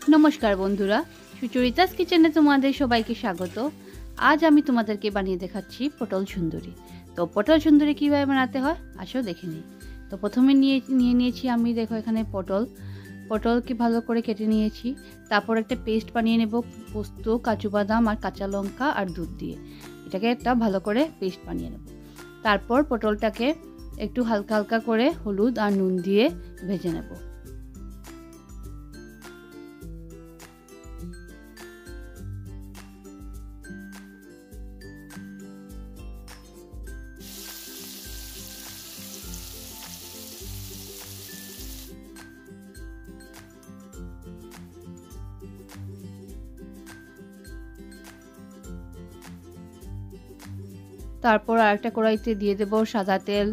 নমস্কার বন্ধুরা, সুচরিতাস কিচেনে তোমাদের সবাইকে স্বাগত। আজ আমি তোমাদেরকে বানিয়ে দেখাচ্ছি পটল সুন্দরী। তো পটল সুন্দরী কীভাবে বানাতে হয় আসো দেখে নিই। তো প্রথমে নিয়ে নিয়েছি আমি, দেখো এখানে পটলকে ভালো করে কেটে নিয়েছি। তারপর একটা পেস্ট বানিয়ে নেব পোস্ত, কাজু বাদাম আর কাঁচা লঙ্কা আর দুধ দিয়ে। এটাকে একটা ভালো করে পেস্ট বানিয়ে নেব। তারপর পটলটাকে একটু হালকা হালকা করে হলুদ আর নুন দিয়ে ভেজে নেব। তারপর আরেকটা কড়াইতে দিয়ে দেব সাদা তেল,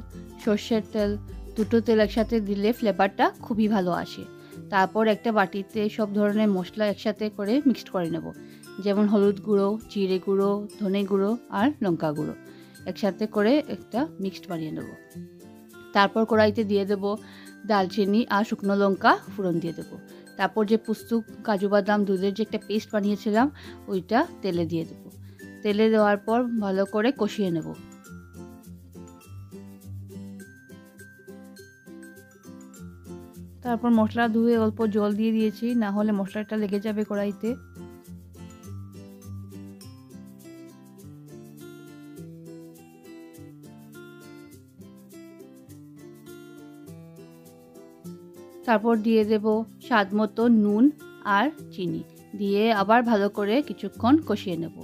সর্ষের তেল। দুটো তেল একসাথে দিলে ফ্লেভারটা খুবই ভালো আসে। তারপর একটা বাটিতে সব ধরনের মশলা একসাথে করে মিক্সড করে নেব, যেমন হলুদ গুঁড়ো, জিরে গুঁড়ো, ধনে গুঁড়ো আর লঙ্কা গুঁড়ো একসাথে করে একটা মিক্সড বানিয়ে নেব। তারপর কড়াইতে দিয়ে দেব দারচিনি আর শুকনো লঙ্কা ফোড়ন দিয়ে দেব। তারপর যে পোস্ত, কাজু বাদাম, দুধের যে একটা পেস্ট বানিয়েছিলাম ওইটা তেলে দিয়ে দেব। তেলে দেওয়ার পর ভালো করে কষিয়ে নেব। তারপর মশলা ধুয়ে অল্প জল দিয়ে দিয়েছি, না হলে মশলাটা লেগে যাবে কড়াইতে। তারপর দিয়ে দেব স্বাদ মতো নুন আর চিনি দিয়ে আবার ভালো করে কিছুক্ষণ কষিয়ে নেব,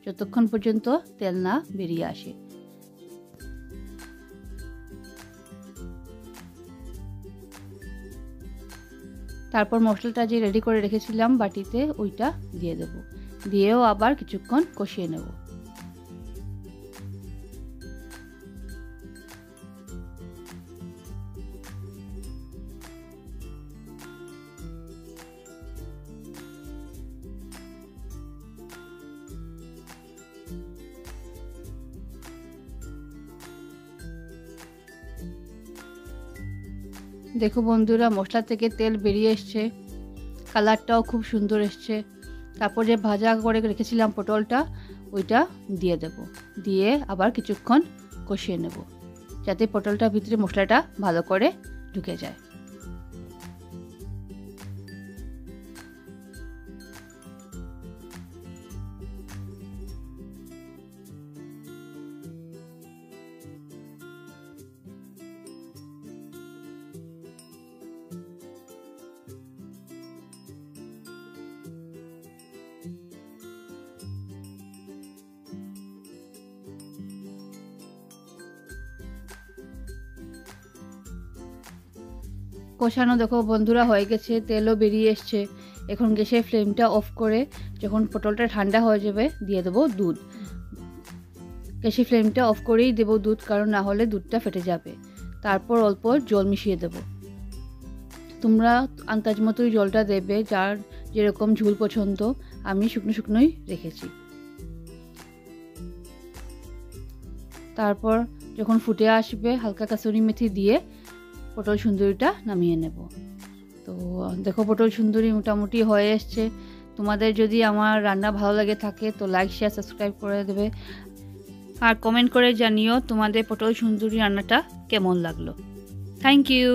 যতক্ষণ পর্যন্ত তেল না বেরিয়ে আসে। তারপর মশলাটা যে রেডি করে রেখেছিলাম বাটিতে ওইটা দিয়ে দেব, দিয়েও আবার কিছুক্ষণ কষিয়ে নেব। দেখো বন্ধুরা, মশলা থেকে তেল বেরিয়ে এসছে, কালারটাও খুব সুন্দর এসছে। তারপর যে ভাজা করে রেখেছিলাম পটলটা ওইটা দিয়ে দেব, দিয়ে আবার কিছুক্ষণ কষিয়ে নেব, যাতে পটলটার ভিতরে মশলাটা ভালো করে ঢুকে যায়। কষানো দেখো বন্ধুরা হয়ে গেছে, তেলও বেরিয়ে এসছে। এখন গ্যাসের ফ্লেমটা অফ করে যখন পটলটা ঠান্ডা হয়ে যাবে দিয়ে দেবো দুধ। গ্যাসের ফ্লেমটা অফ করেই দেবো দুধ, কারণ না হলে দুধটা ফেটে যাবে। তারপর অল্প জল মিশিয়ে দেব। তোমরা আন্দাজ মতোই জলটা দেবে, যার যেরকম ঝোল পছন্দ। আমি শুকনো শুকনোই রেখেছি। তারপর যখন ফুটে আসবে হালকা কাসুরি মেথি দিয়ে পটল সুন্দরীটা নামিয়ে নেব। তো দেখো পটল সুন্দরী মোটামুটি হয়ে এসছে। তোমাদের যদি আমার রান্না ভালো লাগে থাকে তো লাইক, শেয়ার, সাবস্ক্রাইব করে দেবে আর কমেন্ট করে জানিও তোমাদের পটল সুন্দরী রান্নাটা কেমন লাগলো। Thank you.